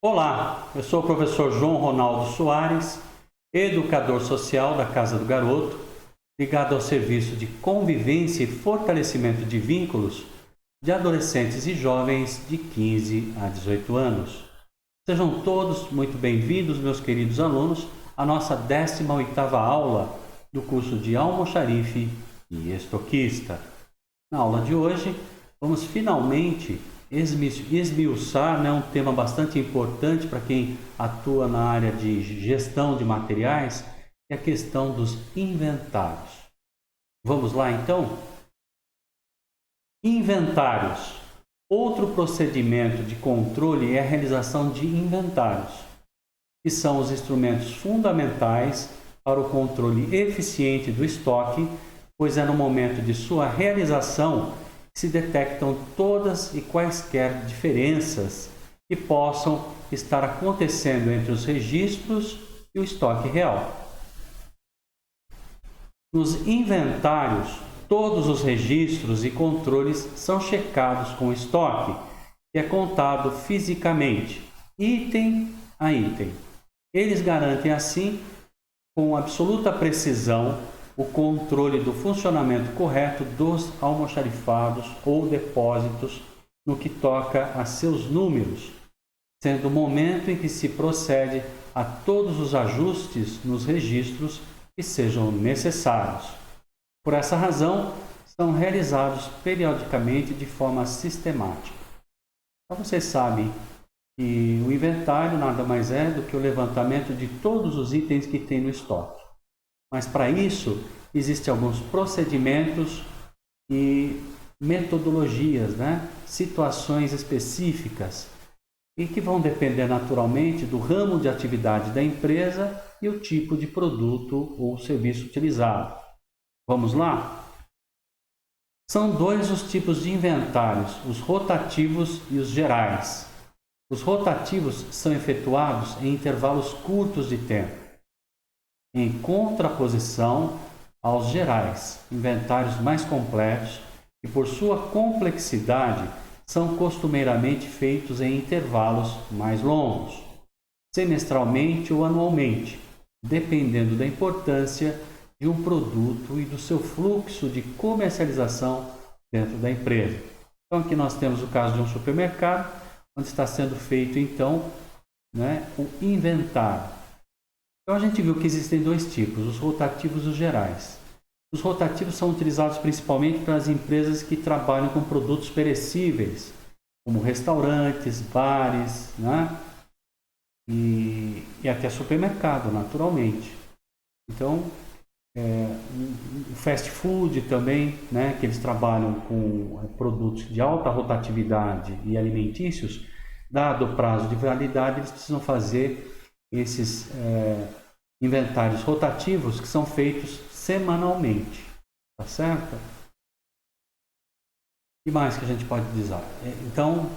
Olá, eu sou o professor João Ronaldo Soares, educador social da Casa do Garoto, ligado ao serviço de convivência e fortalecimento de vínculos de adolescentes e jovens de 15 a 18 anos. Sejam todos muito bem-vindos, meus queridos alunos, à nossa 18ª aula do curso de Almoxarife e Estoquista. Na aula de hoje, vamos finalmente esmiuçar um tema bastante importante para quem atua na área de gestão de materiais, que é a questão dos inventários. Vamos lá então? Inventários. Outro procedimento de controle é a realização de inventários, que são os instrumentos fundamentais para o controle eficiente do estoque, pois é no momento de sua realização que se detectam todas e quaisquer diferenças que possam estar acontecendo entre os registros e o estoque real. Nos inventários, todos os registros e controles são checados com o estoque, que é contado fisicamente, item a item. Eles garantem, assim, com absoluta precisão, o controle do funcionamento correto dos almoxarifados ou depósitos no que toca a seus números, sendo o momento em que se procede a todos os ajustes nos registros que sejam necessários. Por essa razão, são realizados periodicamente de forma sistemática. Então, vocês sabem que o inventário nada mais é do que o levantamento de todos os itens que tem no estoque. Mas para isso, existem alguns procedimentos e metodologias, situações específicas, e que vão depender naturalmente do ramo de atividade da empresa e o tipo de produto ou serviço utilizado. Vamos lá? São dois os tipos de inventários, os rotativos e os gerais. Os rotativos são efetuados em intervalos curtos de tempo, em contraposição aos gerais, inventários mais completos e, por sua complexidade, são costumeiramente feitos em intervalos mais longos, semestralmente ou anualmente, dependendo da importância de um produto e do seu fluxo de comercialização dentro da empresa. Então, aqui nós temos o caso de um supermercado, onde está sendo feito, então, o inventário. Então, a gente viu que existem dois tipos, os rotativos e os gerais. Os rotativos são utilizados principalmente para as empresas que trabalham com produtos perecíveis, como restaurantes, bares, e até supermercado, naturalmente. Então, o fast food também, que eles trabalham com produtos de alta rotatividade e alimentícios, dado o prazo de validade, eles precisam fazer esses inventários rotativos que são feitos semanalmente, tá certo? O que mais que a gente pode dizer? Então,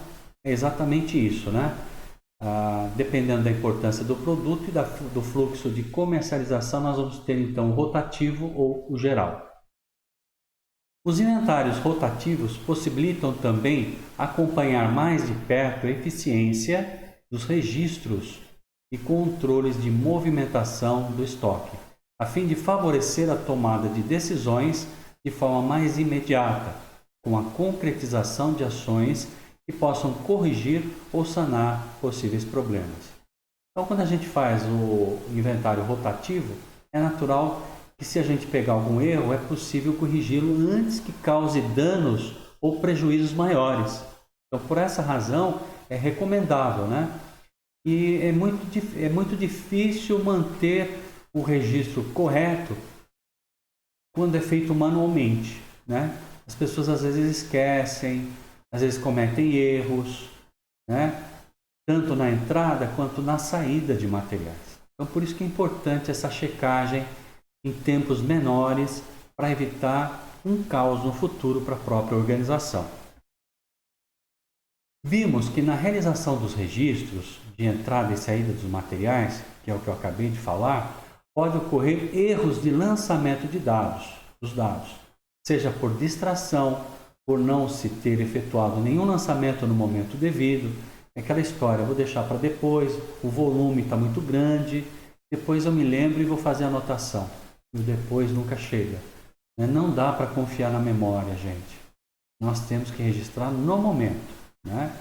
é exatamente isso, dependendo da importância do produto e do fluxo de comercialização, nós vamos ter então o rotativo ou o geral. Os inventários rotativos possibilitam também acompanhar mais de perto a eficiência dos registros e controles de movimentação do estoque, a fim de favorecer a tomada de decisões de forma mais imediata, com a concretização de ações que possam corrigir ou sanar possíveis problemas. Então, quando a gente faz o inventário rotativo, é natural que, se a gente pegar algum erro, é possível corrigi-lo antes que cause danos ou prejuízos maiores. Então, por essa razão, é recomendável, E é muito difícil manter o registro correto quando é feito manualmente, As pessoas às vezes esquecem, às vezes cometem erros, tanto na entrada quanto na saída de materiais. Então, por isso que é importante essa checagem em tempos menores para evitar um caos no futuro para a própria organização. Vimos que na realização dos registros de entrada e saída dos materiais, que é o que eu acabei de falar, pode ocorrer erros de lançamento dos dados, seja por distração, por não se ter efetuado nenhum lançamento no momento devido, É aquela história, vou deixar para depois, o volume está muito grande, depois eu me lembro e vou fazer a anotação. E o depois nunca chega. Não dá para confiar na memória, gente. Nós temos que registrar no momento, né?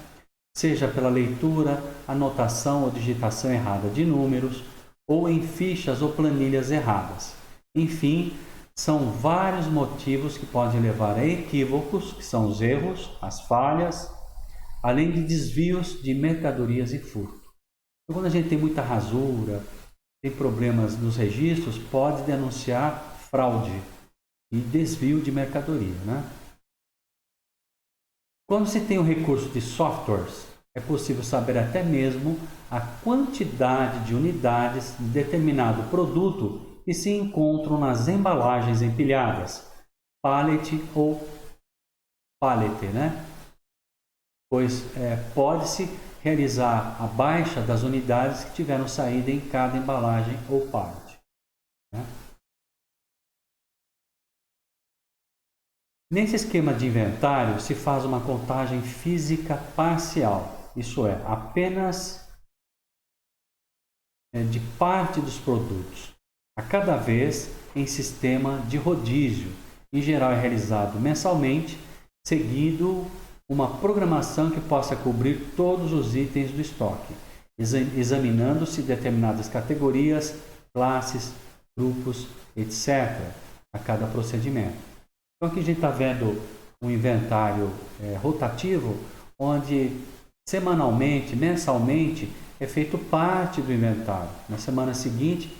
Seja pela leitura, anotação ou digitação errada de números, ou em fichas ou planilhas erradas. Enfim, são vários motivos que podem levar a equívocos, que são os erros, as falhas, além de desvios de mercadorias e furto. Então, quando a gente tem muita rasura, tem problemas nos registros, pode denunciar fraude e desvio de mercadoria, né? Quando se tem o recurso de softwares, é possível saber até mesmo a quantidade de unidades de determinado produto que se encontram nas embalagens empilhadas, pallet ou pallet, né? Pois pode-se realizar a baixa das unidades que tiveram saída em cada embalagem ou pallet, né? Nesse esquema de inventário, se faz uma contagem física parcial, isso é, apenas de parte dos produtos, a cada vez em sistema de rodízio. Em geral é realizado mensalmente, seguido uma programação que possa cobrir todos os itens do estoque, examinando-se determinadas categorias, classes, grupos, etc., a cada procedimento. Então aqui a gente está vendo um inventário rotativo, onde semanalmente, mensalmente, é feito parte do inventário. Na semana seguinte,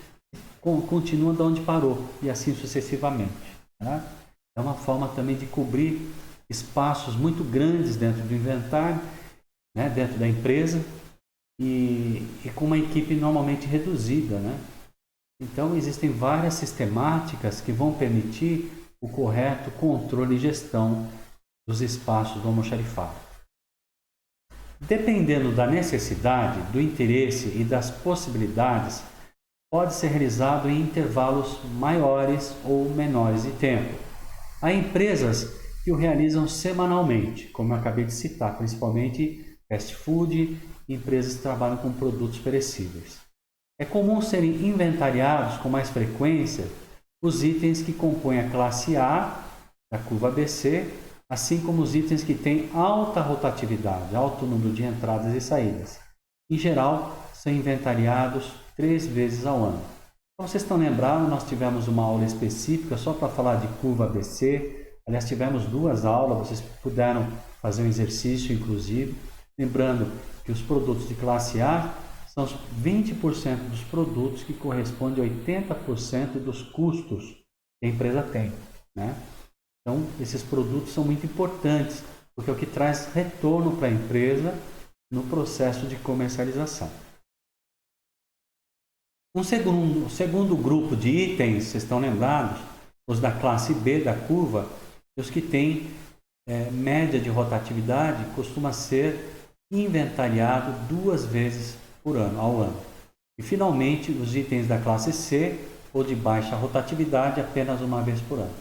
continua de onde parou, e assim sucessivamente, tá? É uma forma também de cobrir espaços muito grandes dentro do inventário, né, dentro da empresa, e com uma equipe normalmente reduzida, né? Então existem várias sistemáticas que vão permitir o correto controle e gestão dos espaços do almoxarifado. Dependendo da necessidade, do interesse e das possibilidades, pode ser realizado em intervalos maiores ou menores de tempo. Há empresas que o realizam semanalmente, como eu acabei de citar, principalmente fast food e empresas que trabalham com produtos perecíveis. É comum serem inventariados com mais frequência os itens que compõem a classe A da curva ABC, assim como os itens que têm alta rotatividade, alto número de entradas e saídas. Em geral, são inventariados 3 vezes ao ano. Então, vocês estão lembrados, nós tivemos uma aula específica só para falar de curva ABC. Aliás, tivemos 2 aulas, vocês puderam fazer um exercício, inclusive. Lembrando que os produtos de classe A são os 20% dos produtos que correspondem a 80% dos custos que a empresa tem, né? Então, esses produtos são muito importantes, porque é o que traz retorno para a empresa no processo de comercialização. Um segundo grupo de itens, vocês estão lembrados, os da classe B da curva, os que têm média de rotatividade, costuma ser inventariado 2 vezes ao ano. E finalmente, os itens da classe C ou de baixa rotatividade apenas 1 vez por ano.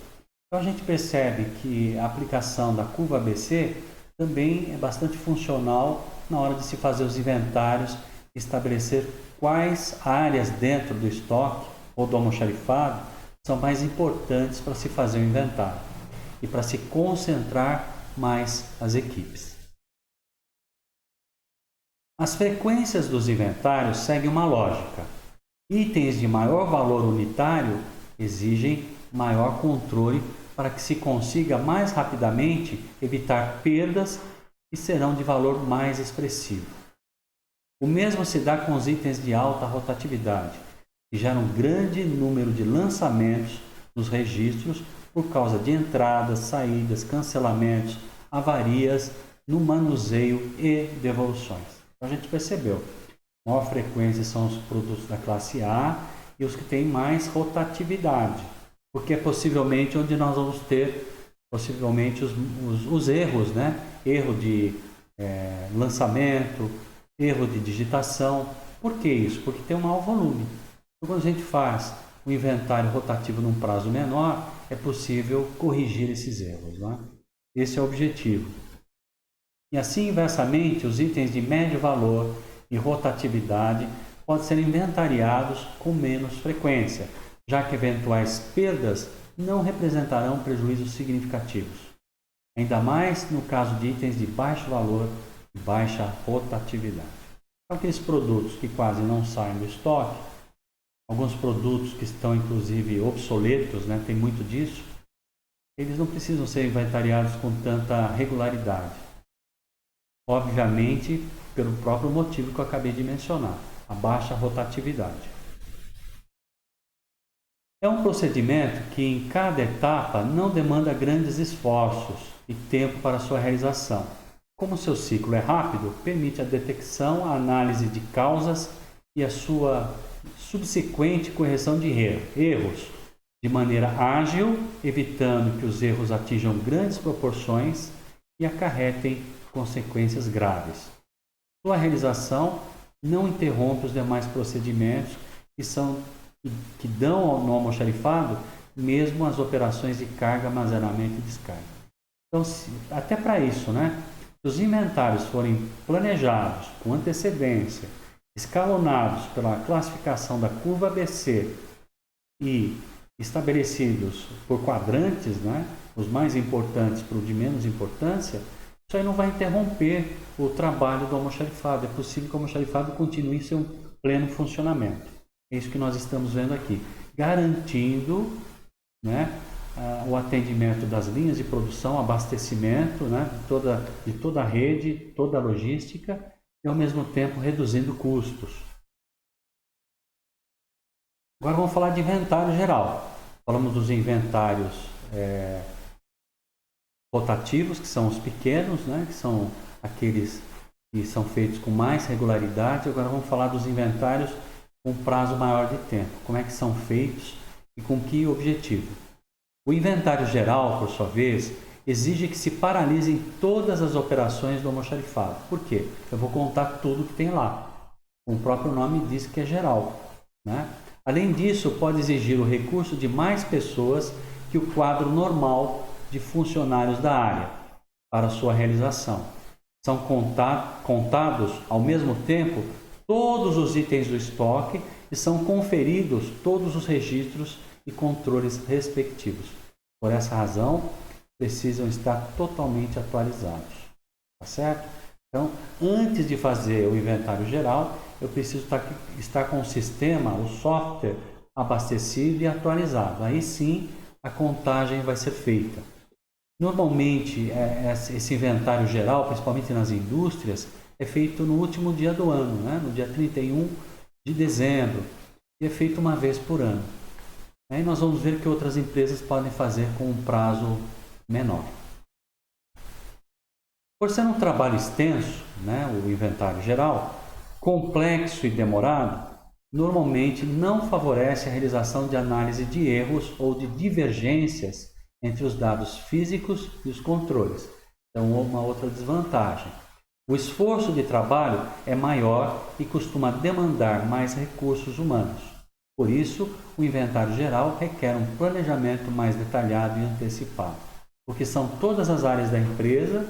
Então a gente percebe que a aplicação da curva ABC também é bastante funcional na hora de se fazer os inventários, estabelecer quais áreas dentro do estoque ou do almoxarifado são mais importantes para se fazer o inventário e para se concentrar mais as equipes. As frequências dos inventários seguem uma lógica. Itens de maior valor unitário exigem maior controle para que se consiga mais rapidamente evitar perdas que serão de valor mais expressivo. O mesmo se dá com os itens de alta rotatividade, que geram um grande número de lançamentos nos registros por causa de entradas, saídas, cancelamentos, avarias no manuseio e devoluções. Então a gente percebeu, a maior frequência são os produtos da classe A e os que têm mais rotatividade, porque é possivelmente onde nós vamos ter possivelmente os erros, né? Erro de lançamento, erro de digitação. Por que isso? Porque tem um maior volume. Então, quando a gente faz o inventário rotativo num prazo menor, é possível corrigir esses erros, né? Esse é o objetivo. E assim, inversamente, os itens de médio valor e rotatividade podem ser inventariados com menos frequência, já que eventuais perdas não representarão prejuízos significativos. Ainda mais no caso de itens de baixo valor e baixa rotatividade. Aqueles produtos que quase não saem do estoque, alguns produtos que estão inclusive obsoletos, né, tem muito disso, eles não precisam ser inventariados com tanta regularidade. Obviamente, pelo próprio motivo que eu acabei de mencionar, a baixa rotatividade. É um procedimento que em cada etapa não demanda grandes esforços e tempo para sua realização. Como seu ciclo é rápido, permite a detecção, a análise de causas e a sua subsequente correção de erros, de maneira ágil, evitando que os erros atinjam grandes proporções e acarretem consequências graves. Sua realização não interrompe os demais procedimentos que dão no almoxarifado, mesmo as operações de carga, armazenamento e descarga. Então, até para isso, né? Se os inventários forem planejados com antecedência, escalonados pela classificação da curva ABC e estabelecidos por quadrantes, né? Os mais importantes para o de menos importância, isso aí não vai interromper o trabalho do almoxarifado. É possível que o almoxarifado continue seu pleno funcionamento. É isso que nós estamos vendo aqui, garantindo, né, o atendimento das linhas de produção, abastecimento, né, de toda a rede, toda a logística, e ao mesmo tempo reduzindo custos. Agora vamos falar de inventário geral. Falamos dos inventários rotativos, que são os pequenos, né, que são aqueles que são feitos com mais regularidade. Agora vamos falar dos inventários com prazo maior de tempo. Como é que são feitos e com que objetivo? O inventário geral, por sua vez, exige que se paralisem todas as operações do almoxarifado. Por quê? Eu vou contar tudo que tem lá. O próprio nome diz que é geral, né? Além disso, pode exigir o recurso de mais pessoas que o quadro normal de funcionários da área para sua realização. São contados ao mesmo tempo todos os itens do estoque e são conferidos todos os registros e controles respectivos. Por essa razão, precisam estar totalmente atualizados. Tá certo? Então, antes de fazer o inventário geral, eu preciso estar com o sistema, o software abastecido e atualizado. Aí sim, a contagem vai ser feita. Normalmente, esse inventário geral, principalmente nas indústrias, é feito no último dia do ano, né? No dia 31 de dezembro, e é feito uma vez por ano. Aí nós vamos ver que outras empresas podem fazer com um prazo menor. Por ser um trabalho extenso, né, o inventário geral, complexo e demorado, normalmente não favorece a realização de análise de erros ou de divergências entre os dados físicos e os controles. Então, uma outra desvantagem. O esforço de trabalho é maior e costuma demandar mais recursos humanos. Por isso, o inventário geral requer um planejamento mais detalhado e antecipado, porque são todas as áreas da empresa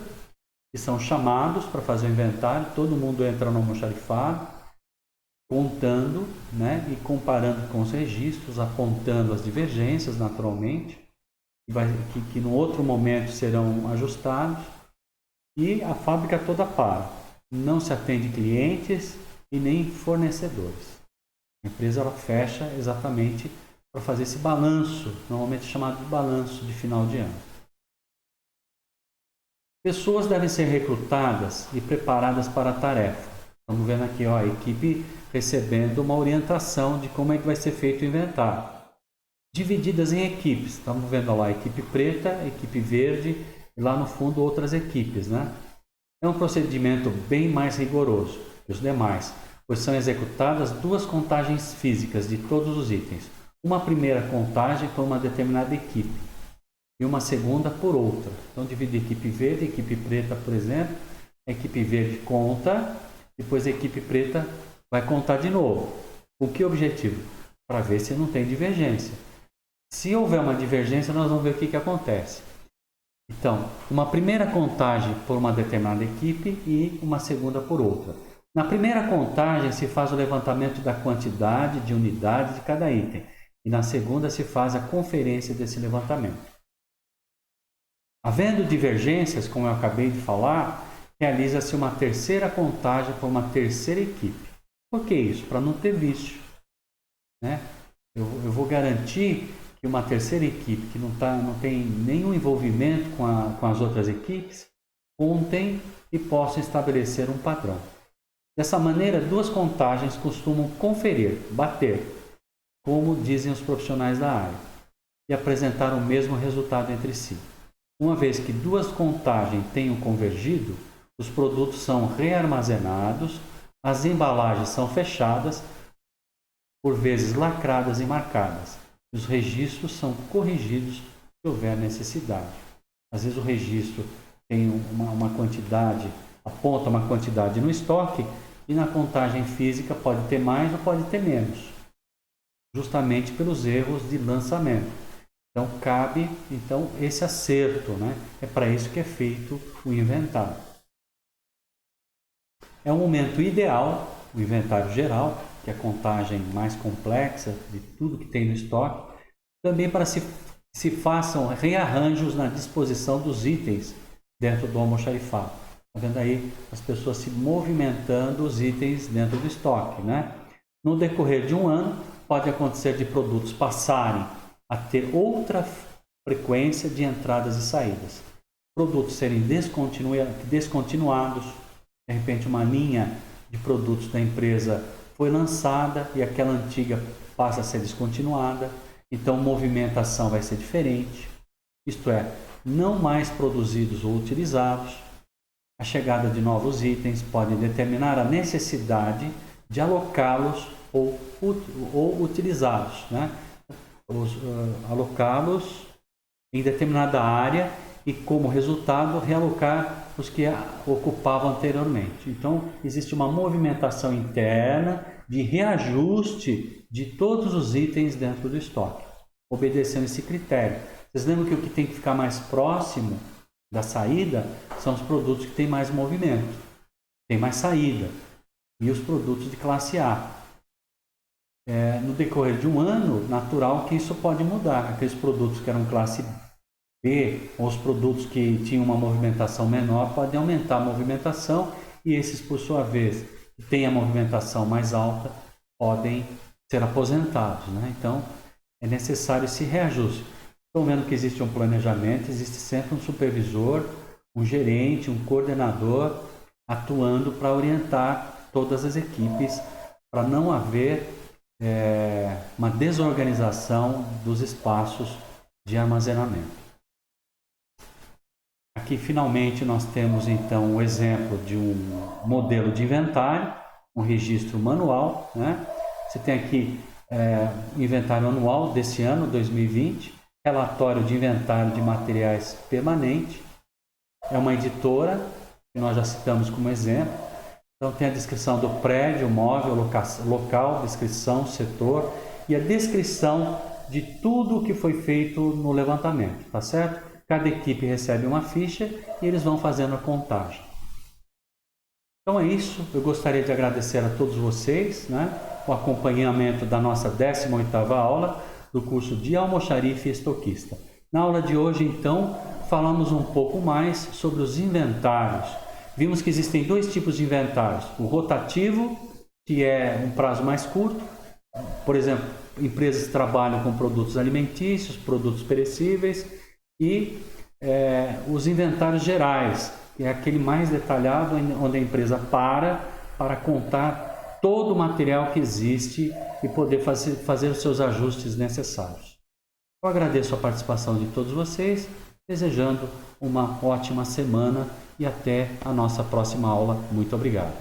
que são chamados para fazer o inventário, todo mundo entra no almoxarifado, contando, né, e comparando com os registros, apontando as divergências naturalmente, que no outro momento serão ajustados, e a fábrica toda para. Não se atende clientes e nem fornecedores. A empresa ela fecha exatamente para fazer esse balanço, normalmente chamado de balanço de final de ano. Pessoas devem ser recrutadas e preparadas para a tarefa. Estamos vendo aqui a equipe recebendo uma orientação de como é que vai ser feito o inventário. Divididas em equipes. Estamos vendo lá a equipe preta, a equipe verde e lá no fundo outras equipes, né? É um procedimento bem mais rigoroso que os demais, pois são executadas duas contagens físicas de todos os itens. Uma primeira contagem por uma determinada equipe e uma segunda por outra. Então, divide a equipe verde, a equipe preta, por exemplo. A equipe verde conta, depois a equipe preta vai contar de novo. Com que objetivo? Para ver se não tem divergência. Se houver uma divergência, nós vamos ver o que acontece. Então, uma primeira contagem por uma determinada equipe e uma segunda por outra. Na primeira contagem se faz o levantamento da quantidade de unidades de cada item e na segunda se faz a conferência desse levantamento. Havendo divergências, como eu acabei de falar, realiza-se uma terceira contagem por uma terceira equipe. Por que isso? Para não ter vício, né? Eu vou garantir que uma terceira equipe que não tem nenhum envolvimento com as outras equipes contem e possam estabelecer um padrão. Dessa maneira, duas contagens costumam conferir, bater, como dizem os profissionais da área, e apresentar o mesmo resultado entre si. Uma vez que duas contagens tenham convergido, os produtos são rearmazenados, as embalagens são fechadas, por vezes lacradas e marcadas. Os registros são corrigidos se houver necessidade. Às vezes o registro tem uma quantidade, aponta uma quantidade no estoque e na contagem física pode ter mais ou pode ter menos, justamente pelos erros de lançamento. Então cabe esse acerto, né? É para isso que é feito o inventário. É um momento ideal, o inventário geral, que é a contagem mais complexa de tudo que tem no estoque, também para se façam rearranjos na disposição dos itens dentro do almoxarifado. Está vendo aí as pessoas se movimentando os itens dentro do estoque, né? No decorrer de um ano, pode acontecer de produtos passarem a ter outra frequência de entradas e saídas. Produtos serem descontinuados, de repente uma linha de produtos da empresa foi lançada e aquela antiga passa a ser descontinuada, então a movimentação vai ser diferente, isto é, não mais produzidos ou utilizados. A chegada de novos itens pode determinar a necessidade de alocá-los ou utilizá-los, né? Alocá-los em determinada área e, como resultado, realocar os que ocupavam anteriormente. Então, existe uma movimentação interna de reajuste de todos os itens dentro do estoque, obedecendo esse critério. Vocês lembram que o que tem que ficar mais próximo da saída são os produtos que têm mais movimento, tem mais saída, e os produtos de classe A. No decorrer de um ano, natural que isso pode mudar. Aqueles produtos que eram classe B, ou os produtos que tinham uma movimentação menor, podem aumentar a movimentação, e esses, por sua vez, que têm a movimentação mais alta, podem ser aposentados, né? Então, é necessário esse reajuste. Estão vendo que existe um planejamento, existe sempre um supervisor, um gerente, um coordenador atuando para orientar todas as equipes, para não haver uma desorganização dos espaços de armazenamento. Aqui, finalmente, nós temos, então, o exemplo de um modelo de inventário, um registro manual, né? Você tem aqui o inventário anual desse ano, 2020, relatório de inventário de materiais permanente. É uma editora, que nós já citamos como exemplo. Então, tem a descrição do prédio, móvel, local, descrição, setor e a descrição de tudo o que foi feito no levantamento, tá certo? Cada equipe recebe uma ficha e eles vão fazendo a contagem. Então é isso, eu gostaria de agradecer a todos vocês, né, o acompanhamento da nossa 18ª aula do curso de Almoxarife e Estoquista. Na aula de hoje, então, falamos um pouco mais sobre os inventários. Vimos que existem dois tipos de inventários, o rotativo, que é um prazo mais curto, por exemplo, empresas que trabalham com produtos alimentícios, produtos perecíveis, e os inventários gerais, que é aquele mais detalhado, onde a empresa para contar todo o material que existe e poder fazer os seus ajustes necessários. Eu agradeço a participação de todos vocês, desejando uma ótima semana e até a nossa próxima aula. Muito obrigado.